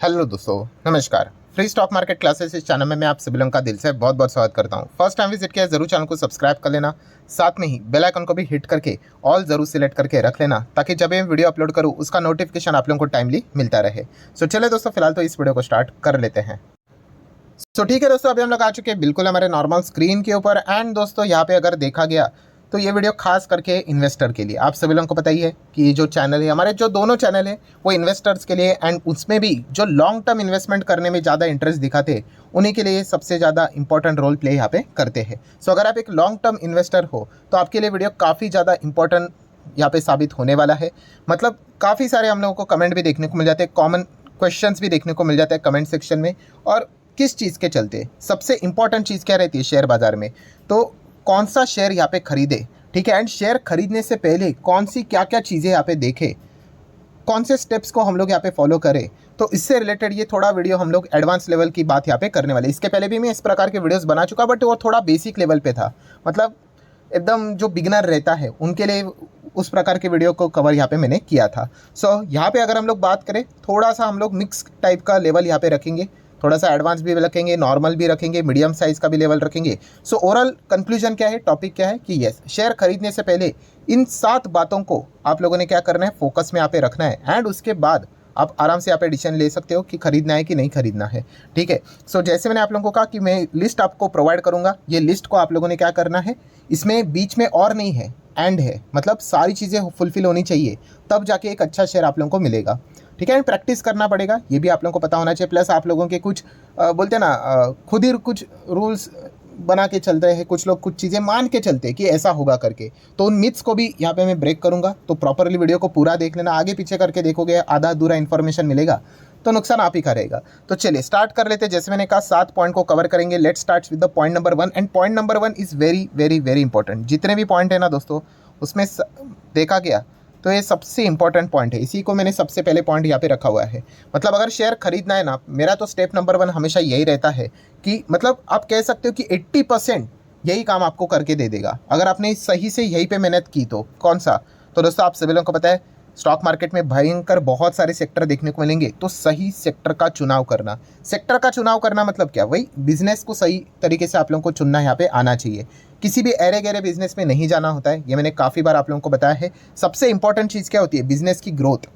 Hello दोस्तों, नमस्कार। Free stock market classes इस चैनल में मैं आप सभी लोगों का दिल से बहुत बहुत स्वागत करता हूं। फर्स्ट टाइम विजिट किया है जरूर चैनल को सब्सक्राइब कर लेना, साथ में ही बेल आइकन को भी हिट करके ऑल जरूर सिलेक्ट करके रख लेना, ताकि जब मैं वीडियो अपलोड करूं उसका नोटिफिकेशन आप लोगों को टाइमली मिलता रहे। सो चले दोस्तों, फिलहाल तो इस वीडियो को स्टार्ट कर लेते हैं। सो ठीक है दोस्तों, अभी हम लोग आ चुके हैं बिल्कुल हमारे नॉर्मल स्क्रीन के ऊपर। एंड दोस्तों यहाँ पे अगर देखा गया तो ये वीडियो खास करके इन्वेस्टर के लिए, आप सभी लोगों को पता ही है कि ये जो चैनल है, हमारे जो दोनों चैनल है वो इन्वेस्टर्स के लिए, एंड उसमें भी जो लॉन्ग टर्म इन्वेस्टमेंट करने में ज़्यादा इंटरेस्ट दिखाते उन्हीं के लिए सबसे ज़्यादा इंपॉर्टेंट रोल प्ले यहाँ पे करते हैं। सो अगर आप एक लॉन्ग टर्म इन्वेस्टर हो तो आपके लिए वीडियो काफ़ी ज़्यादा इंपॉर्टेंट यहाँ पे साबित होने वाला है। मतलब काफ़ी सारे हम लोगों को कमेंट भी देखने को मिल जाते हैं, कॉमन क्वेश्चंस भी देखने को मिल जाते हैं कमेंट सेक्शन में। और किस चीज़ के चलते, सबसे इंपॉर्टेंट चीज़ क्या रहती है शेयर बाजार में, तो कौन सा शेयर यहाँ पे खरीदे, ठीक है। एंड शेयर खरीदने से पहले कौन सी क्या क्या चीज़ें यहाँ पे देखें, कौन से स्टेप्स को हम लोग यहाँ पे फॉलो करें, तो इससे रिलेटेड ये थोड़ा वीडियो हम लोग एडवांस लेवल की बात यहाँ पे करने वाले। इसके पहले भी मैं इस प्रकार के वीडियोस बना चुका, बट वो थोड़ा बेसिक लेवल पे था। मतलब एकदम जो बिगिनर रहता है उनके लिए उस प्रकार के वीडियो को कवर यहाँ पे मैंने किया था। सो यहाँ पे अगर हम लोग बात करें, थोड़ा सा हम लोग मिक्स टाइप का लेवल यहाँ पे रखेंगे, थोड़ा सा एडवांस भी रखेंगे, नॉर्मल भी रखेंगे, मीडियम साइज़ का भी लेवल रखेंगे। सो ओवरऑल कंक्लूजन क्या है, टॉपिक क्या है कि यस, शेयर खरीदने से पहले इन 7 बातों को आप लोगों ने क्या करना है, फोकस में यहाँ पे रखना है। एंड उसके बाद आप आराम से यहाँ पे डिसीजन ले सकते हो कि खरीदना है कि नहीं खरीदना है, ठीक है। सो जैसे मैंने आप लोगों को कहा कि मैं लिस्ट आपको प्रोवाइड करूँगा, ये लिस्ट को आप लोगों ने क्या करना है, इसमें बीच में और नहीं है, एंड है, मतलब सारी चीज़ें फुलफिल होनी चाहिए, तब जाके एक अच्छा शेयर आप लोगों को मिलेगा, ठीक है। एंड प्रैक्टिस करना पड़ेगा, ये भी आप लोगों को पता होना चाहिए। प्लस आप लोगों के कुछ बोलते हैं ना, खुद ही कुछ रूल्स बना के चलते हैं, कुछ लोग कुछ चीज़ें मान के चलते हैं कि ऐसा होगा करके, तो उन मिथ्स को भी यहाँ पे मैं ब्रेक करूँगा। तो प्रॉपरली वीडियो को पूरा देख लेना, आगे पीछे करके देखोगे आधा अधूरा इन्फॉर्मेशन मिलेगा तो नुकसान आप ही का रहेगा। तो चलिए स्टार्ट कर लेते हैं। जैसे मैंने कहा 7 पॉइंट को कवर करेंगे। Let's start with the point number 1। And point number 1 is very very very important. जितने भी पॉइंट है ना दोस्तों, उसमें देखा गया तो ये सबसे इंपॉर्टेंट पॉइंट है, इसी को मैंने सबसे पहले पॉइंट यहाँ पे रखा हुआ है। मतलब अगर शेयर खरीदना है ना, मेरा तो स्टेप नंबर 1 हमेशा यही रहता है कि मतलब आप कह सकते हो कि 80% यही काम आपको करके दे देगा अगर आपने सही से यहीं पे मेहनत की। तो कौन सा, तो दोस्तों आप सभी लोगों को पता है स्टॉक मार्केट में भयंकर बहुत सारे सेक्टर देखने को मिलेंगे, तो सही सेक्टर का चुनाव करना। सेक्टर का चुनाव करना मतलब क्या, वही बिजनेस को सही तरीके से आप लोगों को चुनना यहाँ पे आना चाहिए। किसी भी अरे गहरे बिजनेस में नहीं जाना होता है, ये मैंने काफ़ी बार आप लोगों को बताया है। सबसे इंपॉर्टेंट चीज़ क्या होती है, बिजनेस की ग्रोथ।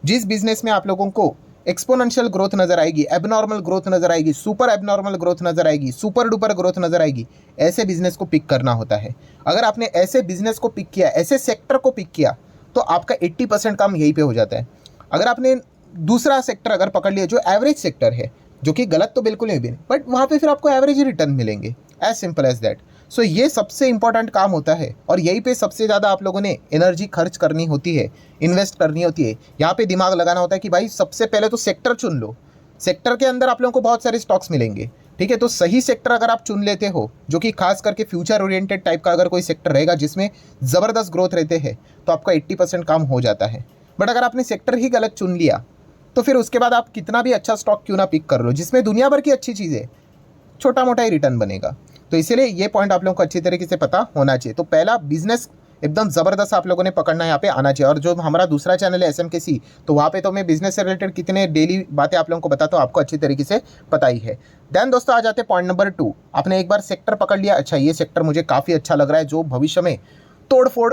जिस बिजनेस में आप लोगों को एक्सपोनेंशियल ग्रोथ नजर आएगी, एबनॉर्मल ग्रोथ नजर आएगी, सुपर एबनॉर्मल ग्रोथ नजर आएगी, सुपर डुपर ग्रोथ नजर आएगी, ऐसे बिजनेस को पिक करना होता है। अगर आपने ऐसे बिजनेस को पिक किया, ऐसे सेक्टर को पिक किया, तो आपका 80% काम यहीं पे हो जाता है। अगर आपने दूसरा सेक्टर अगर पकड़ लिया जो एवरेज सेक्टर है, जो कि गलत तो बिल्कुल नहीं भी, बट वहाँ पे फिर आपको एवरेज ही रिटर्न मिलेंगे, एज सिंपल एज दैट। सो ये सबसे इंपॉर्टेंट काम होता है, और यहीं पे सबसे ज़्यादा आप लोगों ने एनर्जी खर्च करनी होती है, इन्वेस्ट करनी होती है। यहाँ पे दिमाग लगाना होता है कि भाई सबसे पहले तो सेक्टर चुन लो। सेक्टर के अंदर आप लोगों को बहुत सारे स्टॉक्स मिलेंगे, ठीक है। तो सही सेक्टर अगर आप चुन लेते हो, जो कि खास करके फ्यूचर ओरिएंटेड टाइप का अगर कोई सेक्टर रहेगा जिसमें ज़बरदस्त ग्रोथ रहते हैं, तो आपका 80% काम हो जाता है। बट अगर आपने सेक्टर ही गलत चुन लिया, तो फिर उसके बाद आप कितना भी अच्छा स्टॉक क्यों ना पिक कर लो, जिसमें दुनिया भर की अच्छी चीज़ें, छोटा मोटा ही रिटर्न बनेगा। तो इसीलिए ये पॉइंट आप लोगों को अच्छी तरीके से पता होना चाहिए। तो पहला, बिजनेस एकदम ज़बरदस्त आप लोगों ने पकड़ना यहाँ पे आना चाहिए। और जो हमारा दूसरा चैनल है SMKC, तो वहाँ पे तो मैं बिजनेस से रिलेटेड कितने डेली बातें आप लोगों को बताता हूँ, आपको अच्छी तरीके से पता ही है। देन दोस्तों आ जाते हैं पॉइंट नंबर 2। आपने एक बार सेक्टर पकड़ लिया, अच्छा ये सेक्टर मुझे काफ़ी अच्छा लग रहा है, जो भविष्य में तोड़ फोड़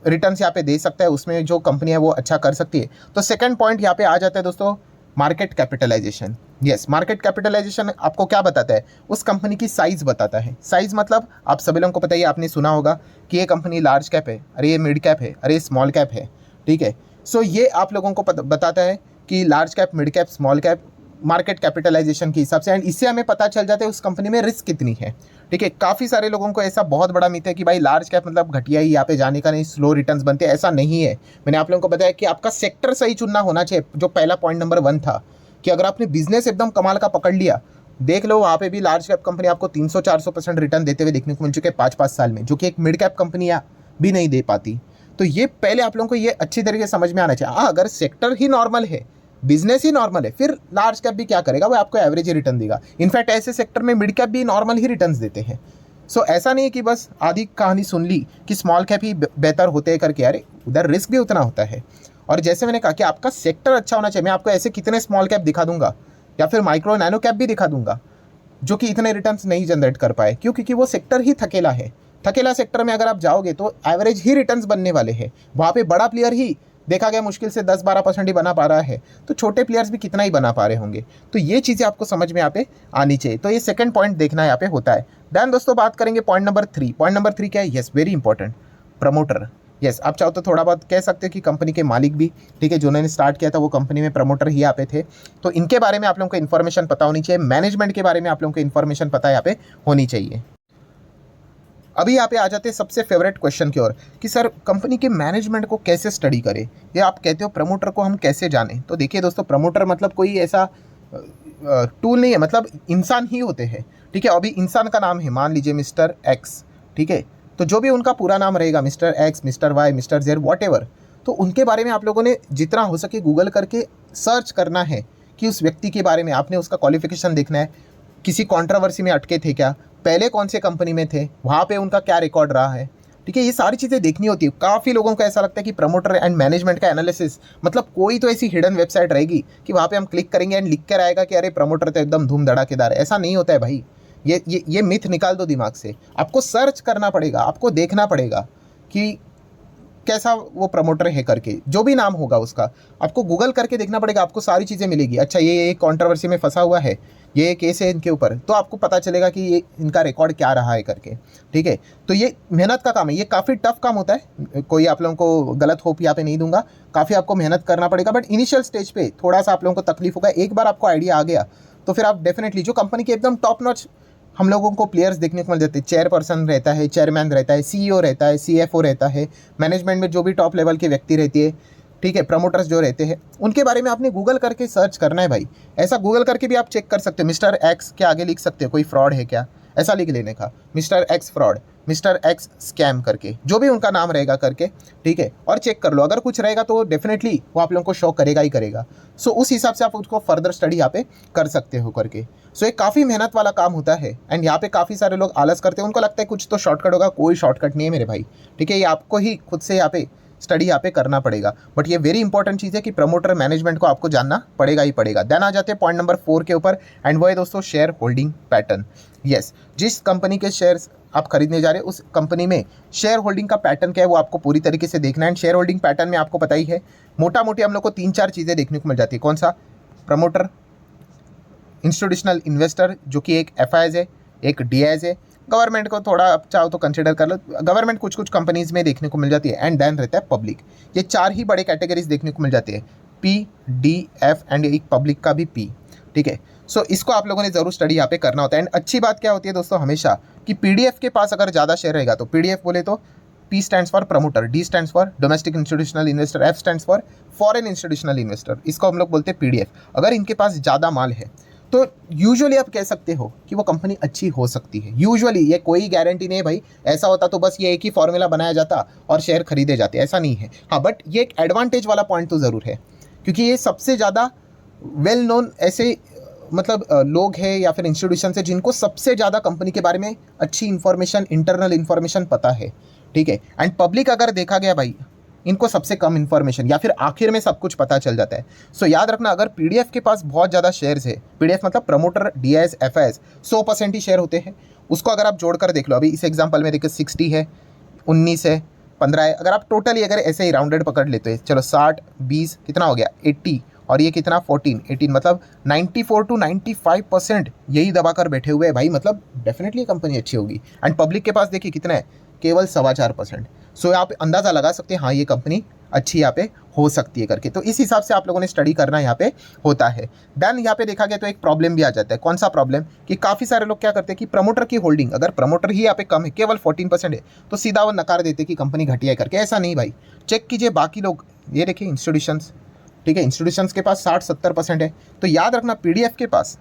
रिटर्न्स यहाँ पे दे सकता है, उसमें जो कंपनी है वो अच्छा कर सकती है। तो सेकंड पॉइंट यहाँ पे आ जाता है दोस्तों, market capitalization. Yes, market capitalization आपको क्या बताता है, उस कंपनी की साइज़ बताता है। साइज़ मतलब आप सभी लोगों को पता ही, आपने सुना होगा कि ये कंपनी लार्ज कैप है, अरे ये मिड कैप है, अरे ये स्मॉल कैप है, ठीक है। सो ये आप लोगों को बताता है कि large cap, mid cap, small cap, market capitalization के हिसाब से। एंड इससे हमें पता चल जाता है उस कंपनी में रिस्क कितनी है, ठीक है। काफ़ी सारे लोगों को ऐसा बहुत बड़ा मिथ है कि भाई लार्ज कैप मतलब घटिया ही, यहाँ पे जाने का नहीं, स्लो रिटर्न्स बनते हैं। ऐसा नहीं है। मैंने आप लोगों को बताया कि आपका सेक्टर सही चुनना होना चाहिए, जो पहला पॉइंट नंबर 1 था, कि अगर आपने बिजनेस एकदम कमाल का पकड़ लिया, देख लो वहाँ पे भी लार्ज कैप कंपनी आपको 300-400% रिटर्न देते हुए देखने को मिल चुके हैं 5-5 साल में, जो कि एक मिड कैप कंपनी भी नहीं दे पाती। तो ये पहले आप लोगों को ये अच्छी तरीके से समझ में आना चाहिए। हाँ, अगर सेक्टर ही नॉर्मल है, बिजनेस ही नॉर्मल है, फिर लार्ज कैप भी क्या करेगा, वो आपको एवरेज ही रिटर्न देगा। इनफैक्ट ऐसे सेक्टर में मिड कैप भी नॉर्मल ही रिटर्न देते हैं। सो ऐसा नहीं है कि बस आधी कहानी सुन ली कि स्मॉल कैप ही बेहतर होते हैं करके, अरे उधर रिस्क भी उतना होता है। और जैसे मैंने कहा कि आपका सेक्टर अच्छा होना चाहिए। मैं आपको ऐसे कितने स्मॉल कैप दिखा दूंगा या फिर माइक्रो नैनो कैप भी दिखा दूंगा जो कि इतने रिटर्न्स नहीं जनरेट कर पाए। क्यों? क्योंकि वो सेक्टर ही थकेला है। थकेला सेक्टर में अगर आप जाओगे तो एवरेज ही रिटर्न्स बनने वाले हैं। वहाँ पे बड़ा प्लेयर ही देखा गया मुश्किल से 10-12% ही बना पा रहा है, तो छोटे प्लेयर्स भी कितना ही बना पा रहे होंगे। तो ये चीज़ें आपको समझ में यहाँ पे आनी चाहिए। तो ये सेकंड पॉइंट देखना यहाँ पे होता है। देन दोस्तों बात करेंगे पॉइंट नंबर 3। पॉइंट नंबर 3 क्या है? Yes, very important, promoter. Yes, आप चाहो तो थोड़ा बहुत कह सकते हो कि कंपनी के मालिक भी, ठीक है, जिन्होंने स्टार्ट किया था वो कंपनी में प्रमोटर ही यहाँ पे थे। तो इनके बारे में आप लोगों को इन्फॉर्मेशन पता होनी चाहिए। मैनेजमेंट के बारे में आप लोगों को इन्फॉर्मेशन पता यहाँ पे होनी चाहिए। अभी यहाँ पे आ जाते हैं सबसे फेवरेट क्वेश्चन की ओर कि सर कंपनी के मैनेजमेंट को कैसे स्टडी करें, या आप कहते हो प्रमोटर को हम कैसे जानें। तो देखिए दोस्तों, प्रमोटर मतलब कोई ऐसा टूल नहीं है, मतलब इंसान ही होते हैं, ठीक है। अभी इंसान का नाम है, मान लीजिए मिस्टर एक्स, ठीक है, तो जो भी उनका पूरा नाम रहेगा, mister X, mister Y, mister Z, what, तो उनके बारे में आप लोगों ने जितना हो सके गूगल करके सर्च करना है कि उस व्यक्ति के बारे में आपने उसका क्वालिफिकेशन देखना है, किसी कंट्रोवर्सी में अटके थे क्या, पहले कौन से कंपनी में थे, वहाँ पे उनका क्या रिकॉर्ड रहा है, ठीक है, ये सारी चीज़ें देखनी होती है। काफ़ी लोगों को ऐसा लगता है कि प्रमोटर एंड मैनेजमेंट का एनालिसिस मतलब कोई तो ऐसी हिडन वेबसाइट रहेगी कि वहाँ पे हम क्लिक करेंगे एंड लिख कर आएगा कि अरे प्रमोटर तो एकदम धूम धड़ाकेदार है। ऐसा नहीं होता है भाई, ये मिथ निकाल दो दिमाग से। आपको सर्च करना पड़ेगा, आपको देखना पड़ेगा कि कैसा वो प्रमोटर है करके, जो भी नाम होगा उसका आपको गूगल करके देखना पड़ेगा, आपको सारी चीज़ें मिलेगी। अच्छा, ये कंट्रोवर्सी में फंसा हुआ है, ये केस है इनके ऊपर, तो आपको पता चलेगा कि ये इनका रिकॉर्ड क्या रहा है करके, ठीक है। तो ये मेहनत का काम है, ये काफ़ी टफ काम होता है। कोई आप लोगों को गलत होप यहाँ पे नहीं दूंगा, काफ़ी आपको मेहनत करना पड़ेगा, बट इनिशियल स्टेज पे थोड़ा सा आप लोगों को तकलीफ होगा। एक बार आपको आइडिया आ गया तो फिर आप डेफिनेटली जो कंपनी के एकदम टॉप नॉच हम लोगों को प्लेयर्स देखने को मिल जाते हैं, चेयरपर्सन रहता है, चेयरमैन रहता है, सीईओ रहता है, सीएफओ रहता है, मैनेजमेंट में जो भी टॉप लेवल की व्यक्ति रहती है, ठीक है, प्रमोटर्स जो रहते हैं, उनके बारे में आपने गूगल करके सर्च करना है भाई। ऐसा गूगल करके भी आप चेक कर सकते हो, मिस्टर एक्स के आगे लिख सकते हो कोई फ्रॉड है क्या, ऐसा लिख लेने का, mister x fraud, mister x scam करके, जो भी उनका नाम रहेगा करके, ठीक है, और चेक कर लो। अगर कुछ रहेगा तो डेफिनेटली वो आप लोगों को शो करेगा ही करेगा। सो उस हिसाब से आप उसको फर्दर स्टडी यहाँ पे कर सकते हो करके। सो ये काफ़ी मेहनत वाला काम होता है एंड यहाँ पे काफ़ी सारे लोग आलस करते हैं, उनको लगता है कुछ तो शॉर्टकट होगा। कोई शॉर्टकट नहीं है मेरे भाई, ठीक है, ये आपको ही खुद से यहाँ पे स्टडी यहाँ पे करना पड़ेगा। बट ये वेरी इंपॉर्टेंट चीज़ है कि प्रमोटर मैनेजमेंट को आपको जानना पड़ेगा ही पड़ेगा। देन आ जाते हैं पॉइंट नंबर 4 के ऊपर, एंड वो है दोस्तों शेयर होल्डिंग पैटर्न। यस, जिस कंपनी के शेयर्स आप खरीदने जा रहे हैं उस कंपनी में शेयर होल्डिंग का पैटर्न क्या है वो आपको पूरी तरीके से देखना है। एंड शेयर होल्डिंग पैटर्न में आपको पता ही है, मोटा मोटी हम लोग को 3-4 चीज़ें देखने को मिल जाती है। कौन सा? प्रमोटर, इंस्टीट्यूशनल इन्वेस्टर जो कि एक एफआईआई है, एक डीआईआई है, गवर्नमेंट को थोड़ा आप चाहो तो कंसिडर कर लो, गवर्नमेंट कुछ कुछ कंपनीज में देखने को मिल जाती है, एंड देन रहता है पब्लिक। ये 4 ही बड़े कैटेगरीज देखने को मिल जाती है, पी, डी, एफ एंड एक पब्लिक का भी पी, ठीक है। सो इसको आप लोगों ने जरूर स्टडी यहाँ पे करना होता है। एंड अच्छी बात क्या होती है दोस्तों हमेशा कि पीडीएफ के पास अगर ज़्यादा शेयर रहेगा, तो पीडीएफ बोले तो P stands for promoter, D stands for domestic institutional investor, F stands for foreign institutional investor, इसको हम लोग बोलते हैं पीडीएफ। अगर इनके पास ज़्यादा माल है तो यूजुअली आप कह सकते हो कि वो कंपनी अच्छी हो सकती है। यूजुअली, ये कोई गारंटी नहीं है भाई, ऐसा होता तो बस ये एक ही फॉर्मूला बनाया जाता और शेयर खरीदे जाते, ऐसा नहीं है। हाँ, बट ये एक एडवांटेज वाला पॉइंट तो ज़रूर है, क्योंकि ये सबसे ज़्यादा वेल नोन ऐसे मतलब लोग हैं या फिर इंस्टीट्यूशन है जिनको सबसे ज़्यादा कंपनी के बारे में अच्छी इन्फॉर्मेशन, इंटरनल इन्फॉर्मेशन पता है, ठीक है। एंड पब्लिक अगर देखा गया भाई, इनको सबसे कम इन्फॉर्मेशन या फिर आखिर में सब कुछ पता चल जाता है। सो याद रखना, अगर पीडीएफ के पास बहुत ज़्यादा शेयर्स है, पीडीएफ मतलब प्रमोटर, डीआईएस, एफआईएस, 100% ही शेयर होते हैं, उसको अगर आप जोड़कर देख लो, अभी इस एग्जांपल में देखिए 60 है, 19 है, 15 है, अगर आप टोटली अगर ऐसे ही राउंडेड पकड़ लेते हैं, चलो 60, 20 कितना हो गया 80, और ये कितना 14, 18, मतलब 94 to 95% यही दबाकर बैठे हुए हैं भाई, मतलब डेफिनेटली कंपनी अच्छी होगी। एंड पब्लिक के पास देखिए कितना है, केवल 4.25%। सो आप अंदाज़ा लगा सकते हैं हाँ ये कंपनी अच्छी यहाँ पे हो सकती है करके। तो इस हिसाब से आप लोगों ने स्टडी करना यहाँ पे होता है। देन यहाँ पे देखा गया तो एक प्रॉब्लम भी आ जाता है। कौन सा प्रॉब्लम? कि काफ़ी सारे लोग क्या करते हैं कि प्रमोटर की होल्डिंग, अगर प्रमोटर ही यहाँ पे कम है, केवल 14% है, तो सीधा वो नकार देते कि कंपनी घटिया है करके। ऐसा नहीं भाई, चेक कीजिए बाकी लोग, ये देखिए इंस्टीट्यूशंस, ठीक है, इंस्टीट्यूशंस के पास 60-70% है। तो याद रखना पीडीएफ के पास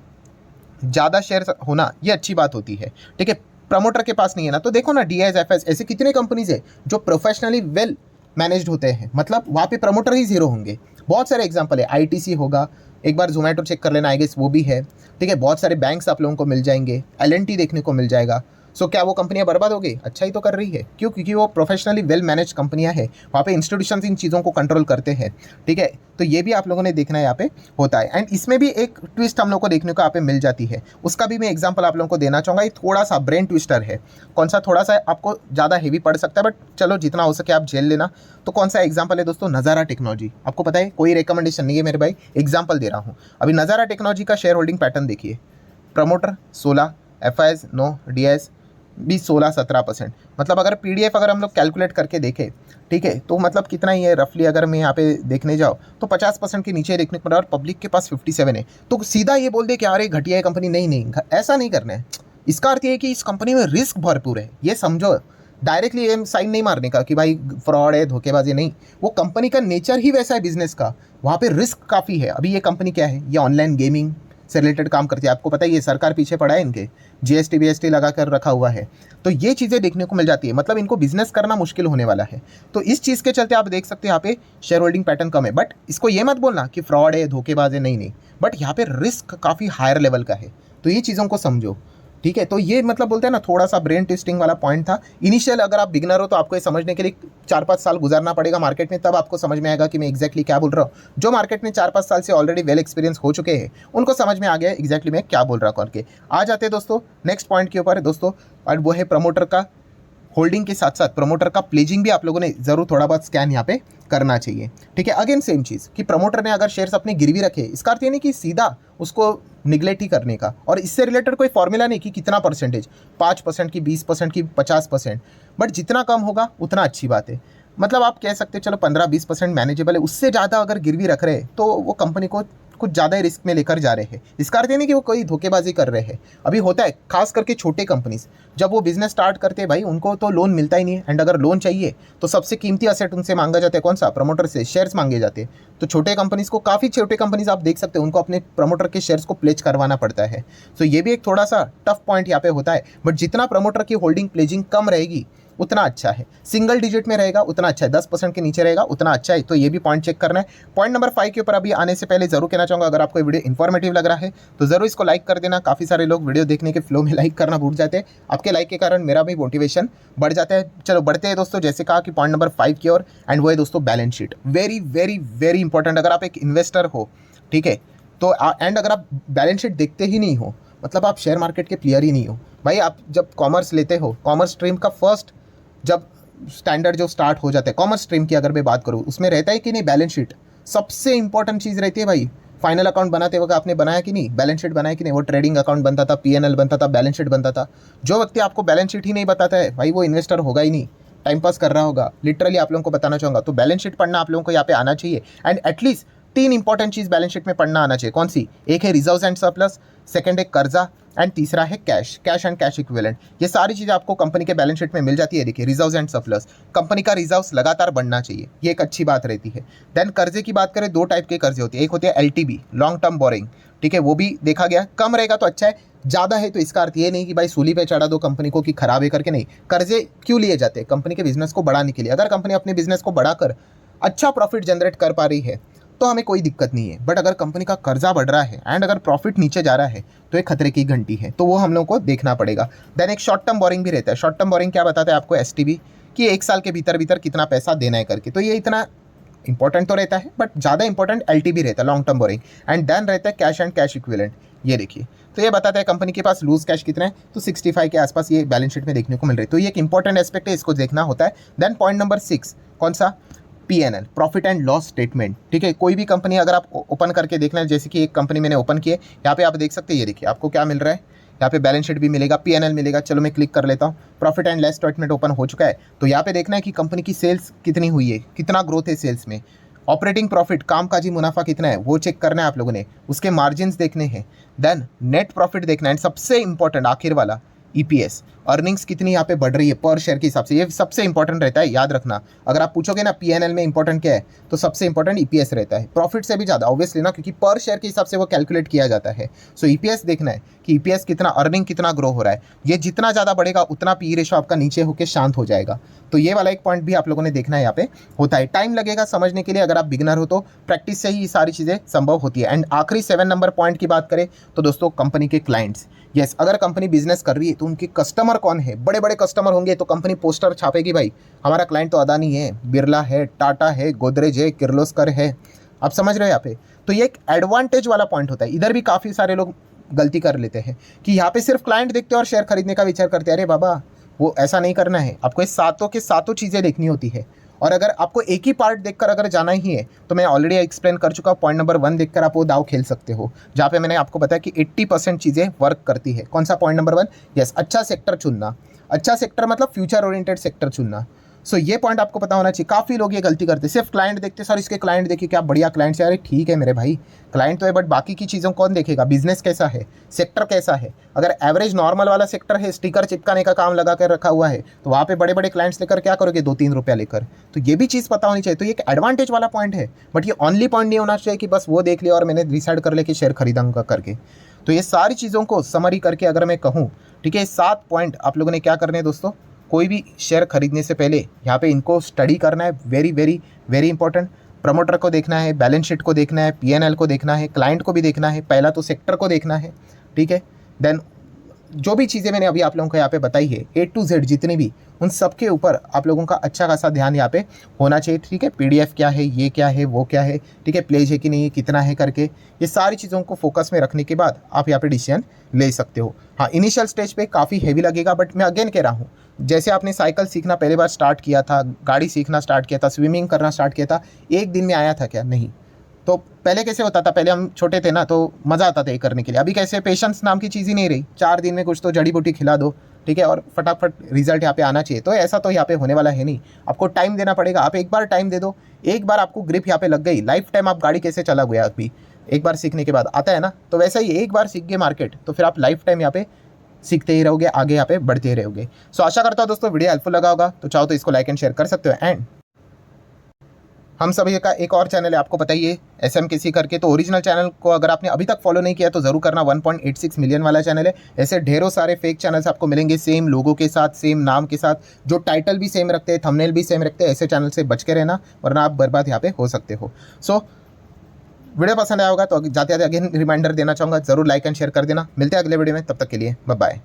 ज़्यादा शेयर होना ये अच्छी बात होती है, ठीक है। प्रमोटर के पास नहीं है ना, तो देखो ना डीआईएस, एफएस, ऐसे कितने कंपनीज है जो प्रोफेशनली वेल मैनेज्ड होते हैं, मतलब वहाँ पे प्रमोटर ही जीरो होंगे। बहुत सारे एग्जांपल है, आईटीसी होगा, एक बार जोमेटो चेक कर लेना, आई गेस वो भी है, ठीक है। बहुत सारे बैंक्स आप लोगों को मिल जाएंगे, एलएनटी देखने को मिल जाएगा। सो क्या वो कंपनियां बर्बाद हो गई? अच्छा ही तो कर रही है। क्यों? क्योंकि वो प्रोफेशनली वेल मैनेज कंपनियां हैं, वहाँ पे इंस्टीट्यूशंस इन चीज़ों को कंट्रोल करते हैं। ठीक है, तो ये भी आप लोगों ने देखना है यहाँ पे होता है। एंड इसमें भी एक ट्विस्ट हम लोग को देखने को यहाँ पे मिल जाती है, उसका भी मैं एग्जाम्पल आप लोगों को देना चाहूँगा। ये थोड़ा सा ब्रेन ट्विस्टर है। कौन सा? थोड़ा सा आपको ज़्यादा हेवी पड़ सकता है, बट चलो जितना हो सके आप झेल लेना। तो कौन सा एग्जाम्पल है दोस्तों? नज़ारा टेक्नोलॉजी। आपको पता है, कोई रिकमेंडेशन नहीं है मेरे भाई, एग्जाम्पल दे रहा हूँ। अभी नज़ारा टेक्नोलॉजी का शेयर होल्डिंग पैटर्न देखिए। प्रमोटर 16, FIS 9, DIS भी 16-17%। मतलब अगर PDF अगर हम लोग कैलकुलेट करके देखें, ठीक है, तो मतलब कितना ही है रफली, अगर मैं यहाँ पे देखने जाऊँ तो 50% के नीचे देखने को मिला, और पब्लिक के पास 57 है। तो सीधा ये बोल दे कि अरे घटिया है कंपनी, नहीं नहीं, ऐसा नहीं करना है। इसका अर्थ ये है कि इस कंपनी में रिस्क भरपूर है, ये समझो। डायरेक्टली ये साइन नहीं मारने का कि भाई फ्रॉड है, धोखेबाजी, नहीं। वो कंपनी का नेचर ही वैसा है बिजनेस का, वहाँ पे रिस्क काफ़ी है। अभी ये कंपनी क्या है? ये ऑनलाइन गेमिंग से रिलेटेड काम करती है। आपको पता है ये सरकार पीछे पड़ा है, इनके GST BST लगा कर रखा हुआ है। तो ये चीज़ें देखने को मिल जाती है, मतलब इनको बिजनेस करना मुश्किल होने वाला है। तो इस चीज़ के चलते आप देख सकते हैं यहाँ पे शेयर होल्डिंग पैटर्न कम है। बट इसको ये मत बोलना कि फ्रॉड है, धोखेबाज है, नहीं नहीं, बट यहाँ पे रिस्क काफ़ी हायर लेवल का है। तो ये चीज़ों को समझो, ठीक है। तो ये मतलब बोलते हैं ना, थोड़ा सा ब्रेन ट्विस्टिंग वाला पॉइंट था। इनिशियल अगर आप बिगनर हो तो आपको ये समझने के लिए 4-5 साल गुजारना पड़ेगा मार्केट में, तब आपको समझ में आएगा कि मैं एग्जैक्टली क्या बोल रहा हूँ। जो मार्केट में 4-5 साल से ऑलरेडी वेल एक्सपीरियंस हो चुके हैं, उनको समझ में आ गया एग्जैक्टली मैं क्या बोल रहा हूँ करके। आ जाते हैं दोस्तों नेक्स्ट पॉइंट के ऊपर दोस्तों, और वो है प्रमोटर का होल्डिंग के साथ साथ प्रमोटर का प्लेजिंग भी आप लोगों ने जरूर थोड़ा बहुत स्कैन यहाँ पे करना चाहिए। ठीक है, अगेन सेम चीज़ कि प्रमोटर ने अगर शेयर्स अपने गिरवी रखे, इसका अर्थ ये नहीं कि सीधा उसको निगलेक्ट ही करने का, और इससे रिलेटेड कोई फॉर्मूला नहीं कि कितना परसेंटेज, 5% की, 20% की, 50%, बट जितना कम होगा उतना अच्छी बात है। मतलब आप कह सकते चलो 15-20% मैनेजेबल है, उससे ज़्यादा अगर गिरवी रख रहे हैं तो वो कंपनी को कुछ ज़्यादा ही रिस्क में लेकर जा रहे हैं। इसका अर्थ नहीं कि वो कोई धोखेबाजी कर रहे हैं। अभी होता है खास करके छोटे कंपनीज जब वो बिजनेस स्टार्ट करते हैं भाई, उनको तो लोन मिलता ही नहीं है। एंड अगर लोन चाहिए तो सबसे कीमती असेट उनसे मांगा जाता है, कौन सा? प्रमोटर से शेयर्स मांगे जाते हैं। तो छोटे कंपनीज को, काफ़ी छोटे कंपनीज आप देख सकते हैं, उनको अपने प्रमोटर के शेयर्स को प्लेज करवाना पड़ता है। तो ये भी एक थोड़ा सा टफ पॉइंट यहाँ पे होता है। बट जितना प्रमोटर की होल्डिंग प्लेजिंग कम रहेगी उतना अच्छा है, सिंगल डिजिट में रहेगा उतना अच्छा है, 10% के नीचे रहेगा उतना अच्छा है। तो ये भी पॉइंट चेक करना है। पॉइंट नंबर 5 के ऊपर अभी आने से पहले जरूर कहना चाहूँगा, अगर आपको वीडियो इन्फॉर्मेटिव लग रहा है तो जरूर इसको लाइक कर देना। काफ़ी सारे लोग वीडियो देखने के फ्लो में लाइक करना भूल जाते हैं, आपके लाइक के कारण मेरा भी मोटिवेशन बढ़ जाता है। चलो बढ़ते हैं दोस्तों, जैसे कहा कि पॉइंट नंबर 5 की ओर, एंड वो है दोस्तों balance sheet. Very very very important. अगर आप एक इन्वेस्टर हो, ठीक है, तो एंड अगर आप बैलेंस शीट देखते ही नहीं हो, मतलब आप शेयर मार्केट के प्लेयर ही नहीं हो भाई। आप जब कॉमर्स लेते हो, कॉमर्स स्ट्रीम का फर्स्ट जब स्टैंडर्ड जो स्टार्ट हो जाता है कॉमर्स स्ट्रीम की, अगर मैं बात करूँ, उसमें रहता है कि नहीं बैलेंस शीट सबसे इंपॉर्टेंट चीज़ रहती है भाई। फाइनल अकाउंट बनाते वक्त आपने बनाया कि नहीं, बैलेंस शीट बनाया कि नहीं? वो ट्रेडिंग अकाउंट बनता था, PNL बनता था, बैलेंस शीट बनता था। जो व्यक्ति आपको बैलेंस शीट ही नहीं बताता है भाई, वो इन्वेस्टर होगा ही नहीं, टाइम पास कर रहा होगा। लिटरली आप लोगों को बताना चाहूँगा, तो बैलेंस शीट पढ़ना आप लोगों को यहाँ पे आना चाहिए। And at least 3 important cheese balance sheet में पढ़ना आना चाहिए। कौन सी? एक है रिजर्व्स एंड सरप्लस, सेकंड है कर्जा, एंड तीसरा है कैश एंड कैश इक्विवेलेंट। ये सारी चीज़ें आपको कंपनी के बैलेंस शीट में मिल जाती है। देखिए, रिजर्व्स एंड सरप्लस, कंपनी का रिजर्व्स लगातार बढ़ना चाहिए, ये एक अच्छी बात रहती है। देन कर्जे की बात करें, 2 टाइप के कर्जे होते हैं। एक होते हैं LTB, लॉन्ग टर्म बोरिंग, ठीक है, वो भी देखा गया, कम रहेगा तो अच्छा है। ज़्यादा है तो इसका अर्थ ये नहीं कि भाई सूली पे चढ़ा दो कंपनी को कि खराब है करके, नहीं। कर्जे क्यों लिए जाते हैं? कंपनी के बिजनेस को बढ़ाने के लिए। अगर कंपनी अपने बिजनेस को बढ़ाकर अच्छा प्रॉफिट जनरेट कर पा रही है तो हमें कोई दिक्कत नहीं है। बट अगर कंपनी का कर्जा बढ़ रहा है एंड अगर प्रॉफिट नीचे जा रहा है तो एक खतरे की घंटी है, तो वो हम लोगों को देखना पड़ेगा। देन एक शॉर्ट टर्म बोरिंग भी रहता है। शॉर्ट टर्म बोरिंग क्या बताता है आपको? STB, कि 1 साल के भीतर भीतर कितना पैसा देना है करके। तो ये इतना इंपॉर्टेंट तो रहता है, बट ज़्यादा इंपॉर्टेंट LTB रहता है, long term boring. And then रहता है कैश एंड कैश इक्विवेलेंट। ये देखिए, तो ये बताता है कंपनी के पास लूज कैश कितना है, तो 65 के आसपास ये बैलेंस शीट में देखने को मिल रही है। तो ये एक इंपॉर्टेंट एस्पेक्ट है, इसको देखना होता है। देन पॉइंट नंबर 6 कौन सा? PNL, profit and loss statement. ठीक है, कोई भी कंपनी अगर आप ओपन करके देख लें, जैसे कि एक कंपनी मैंने ओपन की है, यहाँ पे आप देख सकते हैं, ये देखिए आपको क्या मिल रहा है, यहाँ पे बैलेंस शीट भी मिलेगा, PNL मिलेगा। चलो मैं क्लिक कर लेता हूँ, profit and loss statement open हो चुका है। तो यहाँ पे देखना है कि कंपनी की सेल्स कितनी हुई है, कितना ग्रोथ है सेल्स में, ऑपरेटिंग प्रॉफिट, कामकाजी मुनाफा कितना है वो चेक करना है आप लोगों ने, उसके मार्जिन्स देखने हैं। देन नेट प्रॉफिट देखना है, एंड सबसे इंपॉर्टेंट आखिर वाला EPS, अर्निंग्स कितनी यहाँ पे बढ़ रही है पर शेयर के हिसाब से, ये सबसे इंपॉर्टेंट रहता है, याद रखना। अगर आप पूछोगे ना PNL में इंपॉर्टेंट क्या है, तो सबसे इंपॉर्टेंट EPS रहता है, प्रॉफिट से भी ज़्यादा ऑब्वियसली ना, क्योंकि पर शेयर के हिसाब से वो कैलकुलेट किया जाता है। सो EPS देखना है कि EPS कितना, अर्निंग कितना ग्रो हो रहा है। ये जितना ज़्यादा बढ़ेगा उतना PE रेशो आपका नीचे होकर शांत हो जाएगा। तो ये वाला एक पॉइंट भी आप लोगों ने देखना है, यहाँ पे होता है। टाइम लगेगा समझने के लिए, अगर आप बिगिनर हो तो प्रैक्टिस से ही ये सारी चीज़ें संभव होती है। एंड आखिरी 7 नंबर पॉइंट की बात करें तो दोस्तों कंपनी के क्लाइंट्स। यस, अगर कंपनी बिजनेस कर रही है तो उनके कस्टमर कौन है। बड़े बड़े कस्टमर होंगे तो कंपनी पोस्टर छापेगी, भाई हमारा क्लाइंट तो अदानी है, बिरला है, टाटा है, गोदरेज है, किर्लोस्कर है। आप समझ रहे हो यहाँ पे। तो ये एक एडवांटेज वाला पॉइंट होता है। इधर भी काफ़ी सारे लोग गलती कर लेते हैं कि यहाँ पे सिर्फ क्लाइंट देखते हैं और शेयर खरीदने का विचार करते हैं। अरे बाबा, वो ऐसा नहीं करना है। आपको ये सातों के सातों चीज़ें देखनी होती है। और अगर आपको एक ही पार्ट देखकर अगर जाना ही है तो मैं ऑलरेडी एक्सप्लेन कर चुका। पॉइंट नंबर 1 देखकर आप वो दाव खेल सकते हो, जहाँ पे मैंने आपको बताया कि 80% चीज़ें वर्क करती है। कौन सा पॉइंट नंबर 1? यस, अच्छा सेक्टर चुनना। अच्छा सेक्टर मतलब फ्यूचर ओरिएंटेड सेक्टर चुनना। सो ये पॉइंट आपको पता होना चाहिए। काफ़ी लोग ये गलती करते हैं, सिर्फ क्लाइंट देखते, सर इसके क्लाइंट देखिए क्या बढ़िया क्लाइंट्स है। अरे ठीक है मेरे भाई, क्लाइंट तो है, बट बाकी की चीज़ों कौन देखेगा? बिजनेस कैसा है, सेक्टर कैसा है। अगर एवरेज नॉर्मल वाला सेक्टर है, स्टिकर चिपकाने का काम लगा कर रखा हुआ है, तो वहाँ पे बड़े बड़े क्लाइंट्स लेकर क्या करोगे? 2-3 रुपया लेकर। तो ये भी चीज़ पता होनी चाहिए। तो ये एक एडवांटेज वाला पॉइंट है, बट ये ओनली पॉइंट नहीं होना चाहिए कि बस वो देख लिया और मैंने डिसाइड कर लिया कि शेयर खरीदूंगा करके। तो ये सारी चीज़ों को समरी करके अगर मैं कहूँ, ठीक है, 7 पॉइंट आप लोगों ने क्या करने हैं दोस्तों। कोई भी शेयर खरीदने से पहले यहाँ पे इनको स्टडी करना है। Very very very important. Promoter को देखना है, बैलेंस शीट को देखना है, पीएनएल को देखना है, क्लाइंट को भी देखना है। पहला तो सेक्टर को देखना है, ठीक है। देन जो भी चीज़ें मैंने अभी आप लोगों को यहाँ पे बताई है, A to Z जितनी भी, उन सब के ऊपर आप लोगों का अच्छा खासा ध्यान यहाँ पे होना चाहिए, ठीक है। PDF क्या है, ये क्या है, वो क्या है, ठीक है, प्लेज है कि नहीं है, कितना है करके, ये सारी चीज़ों को फोकस में रखने के बाद आप यहाँ पे डिसीजन ले सकते हो। हाँ, इनिशियल स्टेज पे काफ़ी हैवी लगेगा, बट मैं अगेन कह रहा हूँ, जैसे आपने साइकिल सीखना पहली बार स्टार्ट किया था, गाड़ी सीखना स्टार्ट किया था, स्विमिंग करना स्टार्ट किया था, एक दिन में आया था क्या? नहीं। तो पहले कैसे होता था, पहले हम छोटे थे ना तो मज़ा आता था ये करने के लिए। अभी कैसे, पेशेंस नाम की चीज़ ही नहीं रही। 4 दिन में कुछ तो जड़ी बूटी खिला दो, ठीक है, और फटाफट रिजल्ट यहाँ पे आना चाहिए। तो ऐसा तो यहाँ पे होने वाला है नहीं, आपको टाइम देना पड़ेगा। आप एक बार टाइम दे दो, एक बार आपको ग्रिप यहाँ पे लग गई, लाइफ टाइम आप गाड़ी कैसे चला गया अभी एक बार सीखने के बाद आता है ना, तो वैसा ही एक बार सीख गए मार्केट तो फिर आप लाइफ टाइम यहाँ पे सीखते ही रहोगे, आगे यहाँ पे बढ़ते ही रहोगे। सो आशा करता हूँ दोस्तों वीडियो हेल्पफुल लगा होगा। तो चाहो तो इसको लाइक एंड शेयर कर सकते हो। एंड हम सभी का एक और चैनल है, आपको बताइए, SMKC करके। तो ओरिजिनल चैनल को अगर आपने अभी तक फॉलो नहीं किया तो ज़रूर करना। 1.86 मिलियन वाला चैनल है। ऐसे ढेरों सारे फेक चैनल्स आपको मिलेंगे, सेम लोगों के साथ, सेम नाम के साथ, जो टाइटल भी सेम रखते हैं, थंबनेल भी सेम रखते हैं। ऐसे चैनल से बच के रहना, वरना आप बर्बाद यहाँ पे हो सकते हो। सो वीडियो पसंद आया होगा तो जाते जाते अगेन रिमाइंडर देना चाहूँगा, ज़रूर लाइक एंड शेयर कर देना। मिलते हैं अगले वीडियो में, तब तक के लिए बाय बाय।